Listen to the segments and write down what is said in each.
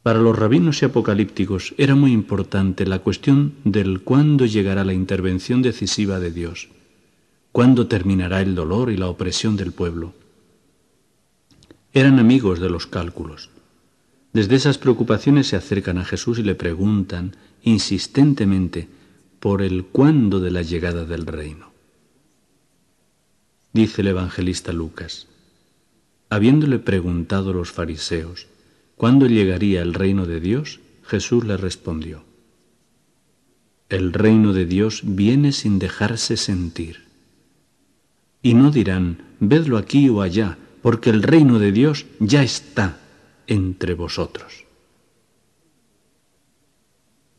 Para los rabinos y apocalípticos era muy importante la cuestión del cuándo llegará la intervención decisiva de Dios, cuándo terminará el dolor y la opresión del pueblo. Eran amigos de los cálculos. Desde esas preocupaciones se acercan a Jesús y le preguntan insistentemente por el cuándo de la llegada del reino. Dice el evangelista Lucas: habiéndole preguntado los fariseos cuándo llegaría el reino de Dios, Jesús les respondió: el reino de Dios viene sin dejarse sentir. Y no dirán, vedlo aquí o allá, porque el reino de Dios ya está entre vosotros.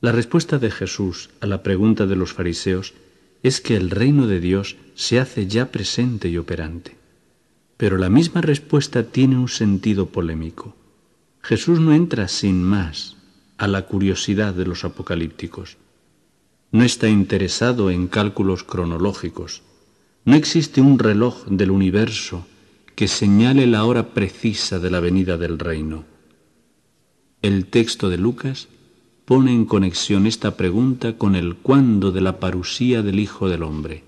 La respuesta de Jesús a la pregunta de los fariseos es que el reino de Dios se hace ya presente y operante. Pero la misma respuesta tiene un sentido polémico. Jesús no entra sin más a la curiosidad de los apocalípticos. No está interesado en cálculos cronológicos. No existe un reloj del universo que señale la hora precisa de la venida del reino. El texto de Lucas pone en conexión esta pregunta con el cuándo de la parusía del Hijo del Hombre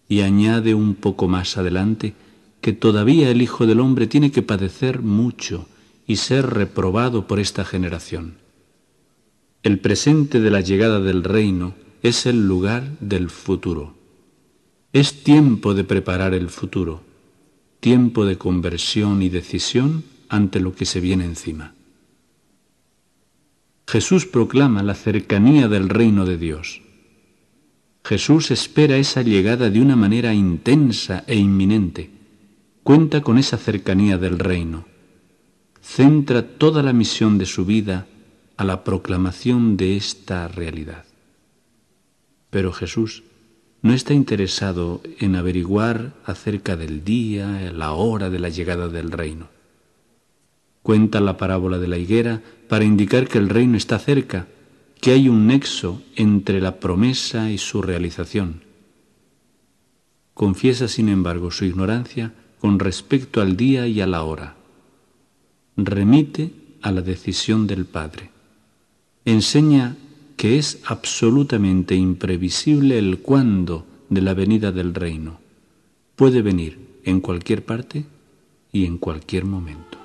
y añade un poco más adelante que todavía el Hijo del Hombre tiene que padecer mucho y ser reprobado por esta generación. El presente de la llegada del reino es el lugar del futuro. Es tiempo de preparar el futuro, tiempo de conversión y decisión ante lo que se viene encima. Jesús proclama la cercanía del reino de Dios. Jesús espera esa llegada de una manera intensa e inminente. Cuenta con esa cercanía del reino. Centra toda la misión de su vida a la proclamación de esta realidad. Pero Jesús no está interesado en averiguar acerca del día, la hora de la llegada del reino. Cuenta la parábola de la higuera para indicar que el reino está cerca, que hay un nexo entre la promesa y su realización. Confiesa, sin embargo, su ignorancia con respecto al día y a la hora. Remite a la decisión del Padre. Enseña que es absolutamente imprevisible el cuándo de la venida del reino. Puede venir en cualquier parte y en cualquier momento.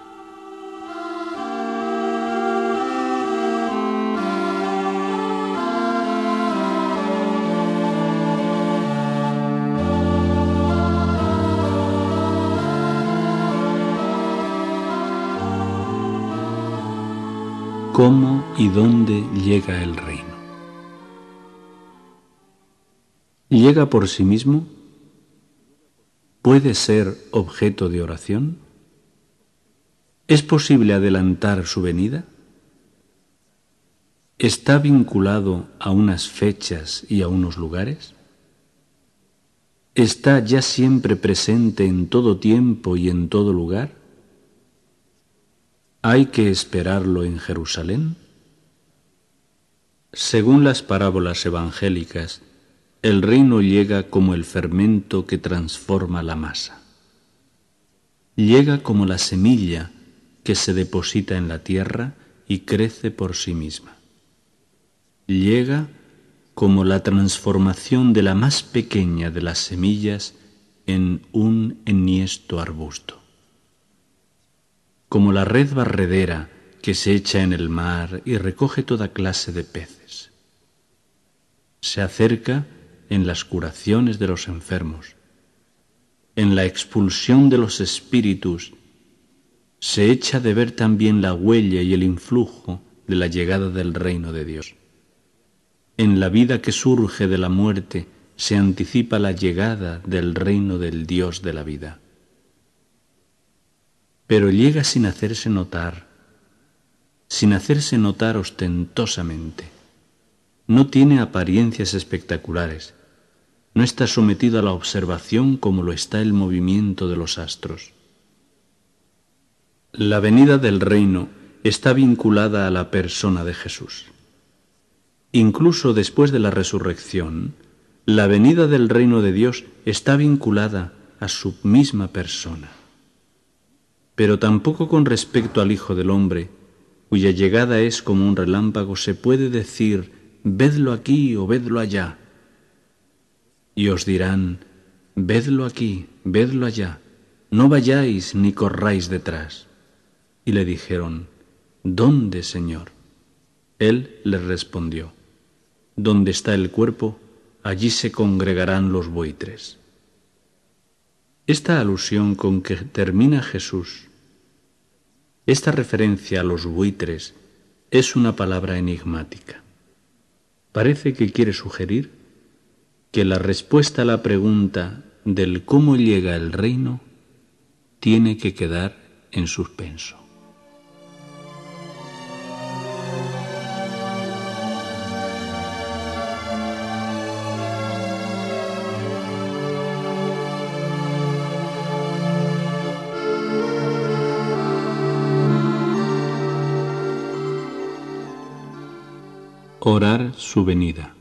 ¿Cómo y dónde llega el reino? ¿Llega por sí mismo? ¿Puede ser objeto de oración? ¿Es posible adelantar su venida? ¿Está vinculado a unas fechas y a unos lugares? ¿Está ya siempre presente en todo tiempo y en todo lugar? ¿Hay que esperarlo en Jerusalén? Según las parábolas evangélicas, el reino llega como el fermento que transforma la masa. Llega como la semilla que se deposita en la tierra y crece por sí misma. Llega como la transformación de la más pequeña de las semillas en un enhiesto arbusto. Como la red barredera que se echa en el mar y recoge toda clase de peces. Se acerca en las curaciones de los enfermos, en la expulsión de los espíritus, se echa de ver también la huella y el influjo de la llegada del reino de Dios. En la vida que surge de la muerte se anticipa la llegada del reino del Dios de la vida. Pero llega sin hacerse notar ostentosamente. No tiene apariencias espectaculares. No está sometido a la observación como lo está el movimiento de los astros. La venida del reino está vinculada a la persona de Jesús. Incluso después de la resurrección, la venida del reino de Dios está vinculada a su misma persona. Pero tampoco con respecto al Hijo del Hombre cuya llegada es como un relámpago, se puede decir, vedlo aquí o vedlo allá. Y os dirán, vedlo aquí, vedlo allá, no vayáis ni corráis detrás. Y le dijeron, ¿dónde, Señor? Él les respondió, donde está el cuerpo, allí se congregarán los buitres. Esta alusión con que termina Jesús, esta referencia a los buitres, es una palabra enigmática. Parece que quiere sugerir que la respuesta a la pregunta del cómo llega el reino tiene que quedar en suspenso. Orar su venida.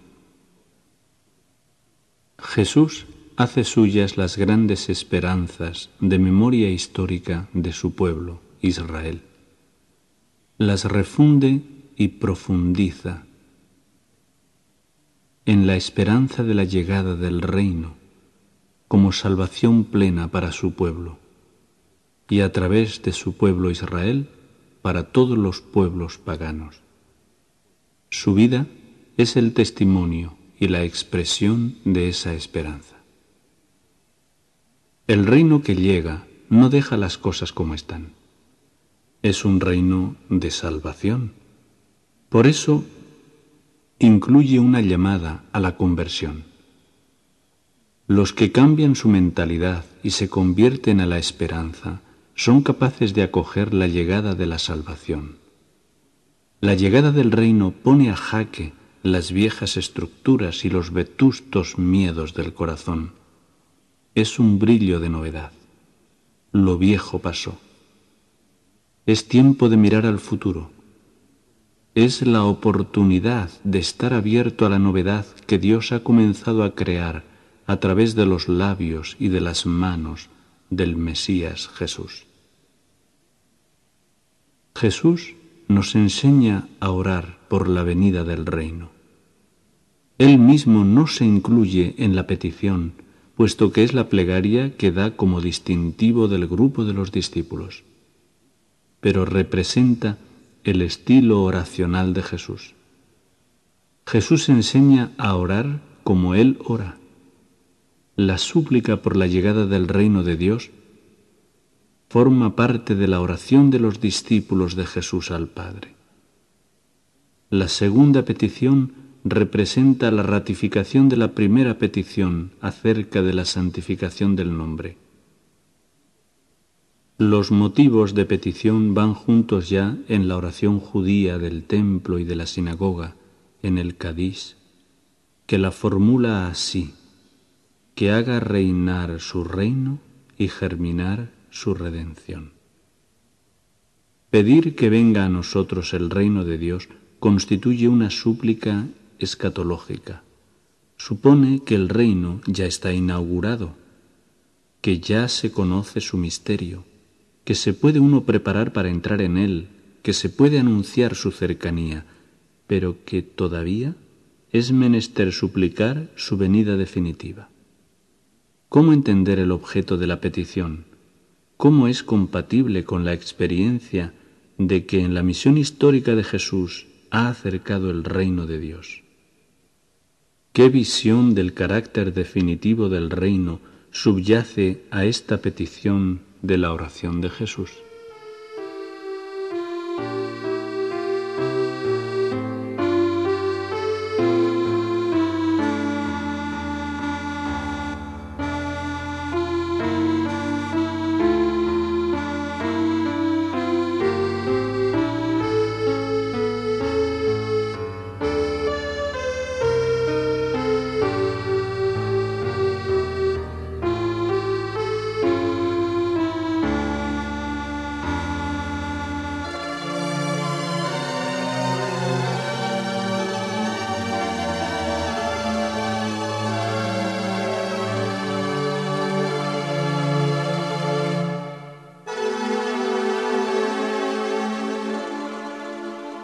Jesús hace suyas las grandes esperanzas de memoria histórica de su pueblo, Israel. Las refunde y profundiza en la esperanza de la llegada del reino como salvación plena para su pueblo y a través de su pueblo Israel para todos los pueblos paganos. Su vida es el testimonio y la expresión de esa esperanza. El reino que llega no deja las cosas como están. Es un reino de salvación. Por eso incluye una llamada a la conversión. Los que cambian su mentalidad y se convierten a la esperanza son capaces de acoger la llegada de la salvación. La llegada del reino pone a jaque las viejas estructuras y los vetustos miedos del corazón. Es un brillo de novedad. Lo viejo pasó. Es tiempo de mirar al futuro. Es la oportunidad de estar abierto a la novedad que Dios ha comenzado a crear a través de los labios y de las manos del Mesías Jesús. Jesús nos enseña a orar por la venida del reino. Él mismo no se incluye en la petición, puesto que es la plegaria que da como distintivo del grupo de los discípulos, pero representa el estilo oracional de Jesús. Jesús enseña a orar como Él ora. La súplica por la llegada del reino de Dios forma parte de la oración de los discípulos de Jesús al Padre. La segunda petición representa la ratificación de la primera petición acerca de la santificación del nombre. Los motivos de petición van juntos ya en la oración judía del templo y de la sinagoga, en el Kadís, que la formula así: que haga reinar su reino y germinar su redención. Pedir que venga a nosotros el reino de Dios constituye una súplica escatológica. Supone que el reino ya está inaugurado, que ya se conoce su misterio, que se puede uno preparar para entrar en él, que se puede anunciar su cercanía, pero que todavía es menester suplicar su venida definitiva. ¿Cómo entender el objeto de la petición? ¿Cómo es compatible con la experiencia de que en la misión histórica de Jesús ha acercado el reino de Dios? ¿Qué visión del carácter definitivo del reino subyace a esta petición de la oración de Jesús?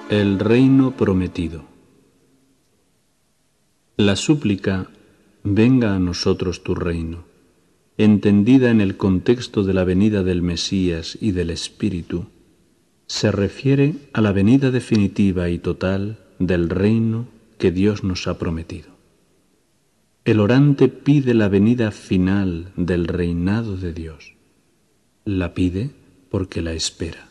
El reino prometido. La súplica, venga a nosotros tu reino, entendida en el contexto de la venida del Mesías y del Espíritu, se refiere a la venida definitiva y total del reino que Dios nos ha prometido. El orante pide la venida final del reinado de Dios. La pide porque la espera.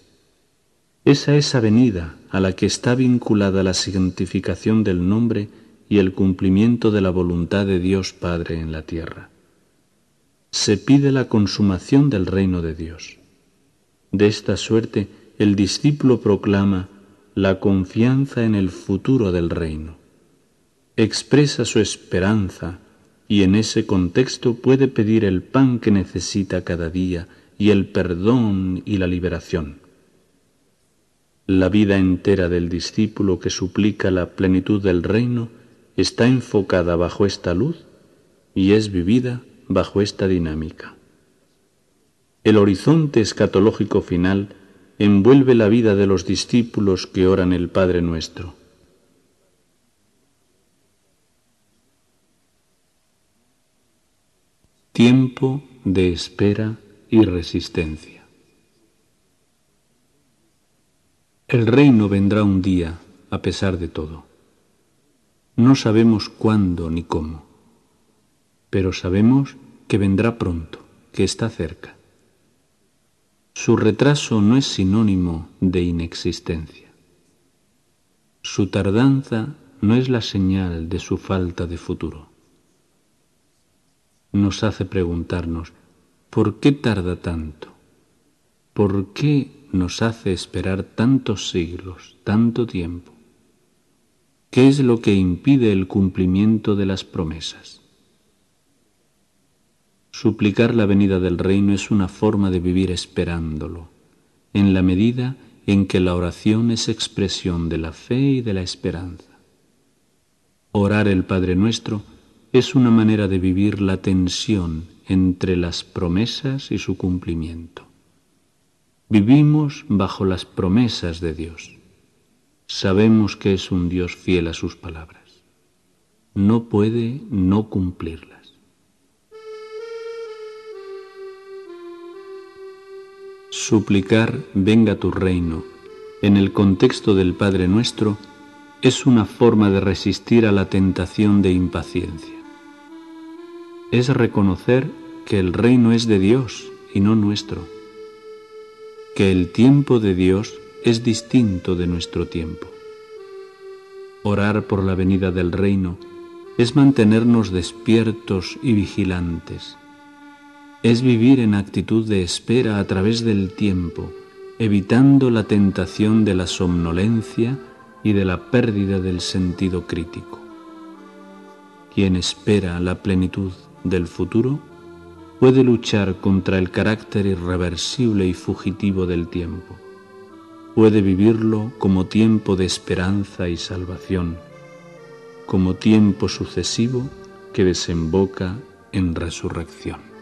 Es a esa venida a la que está vinculada la santificación del nombre y el cumplimiento de la voluntad de Dios Padre en la tierra. Se pide la consumación del reino de Dios. De esta suerte, el discípulo proclama la confianza en el futuro del reino. Expresa su esperanza y en ese contexto puede pedir el pan que necesita cada día y el perdón y la liberación. La vida entera del discípulo que suplica la plenitud del reino está enfocada bajo esta luz y es vivida bajo esta dinámica. El horizonte escatológico final envuelve la vida de los discípulos que oran el Padre Nuestro. Tiempo de espera y resistencia. El reino vendrá un día, a pesar de todo. No sabemos cuándo ni cómo, pero sabemos que vendrá pronto, que está cerca. Su retraso no es sinónimo de inexistencia. Su tardanza no es la señal de su falta de futuro. Nos hace preguntarnos, ¿por qué tarda tanto? ¿Por qué nos hace esperar tantos siglos, tanto tiempo? ¿Qué es lo que impide el cumplimiento de las promesas? Suplicar la venida del reino es una forma de vivir esperándolo, en la medida en que la oración es expresión de la fe y de la esperanza. Orar el Padre Nuestro es una manera de vivir la tensión entre las promesas y su cumplimiento. Vivimos bajo las promesas de Dios. Sabemos que es un Dios fiel a sus palabras. No puede no cumplirlas. Suplicar venga tu reino en el contexto del Padre Nuestro es una forma de resistir a la tentación de impaciencia. Es reconocer que el reino es de Dios y no nuestro, que el tiempo de Dios es distinto de nuestro tiempo. Orar por la venida del reino es mantenernos despiertos y vigilantes. Es vivir en actitud de espera a través del tiempo, evitando la tentación de la somnolencia y de la pérdida del sentido crítico. Quien espera la plenitud del futuro puede luchar contra el carácter irreversible y fugitivo del tiempo. Puede vivirlo como tiempo de esperanza y salvación, como tiempo sucesivo que desemboca en resurrección.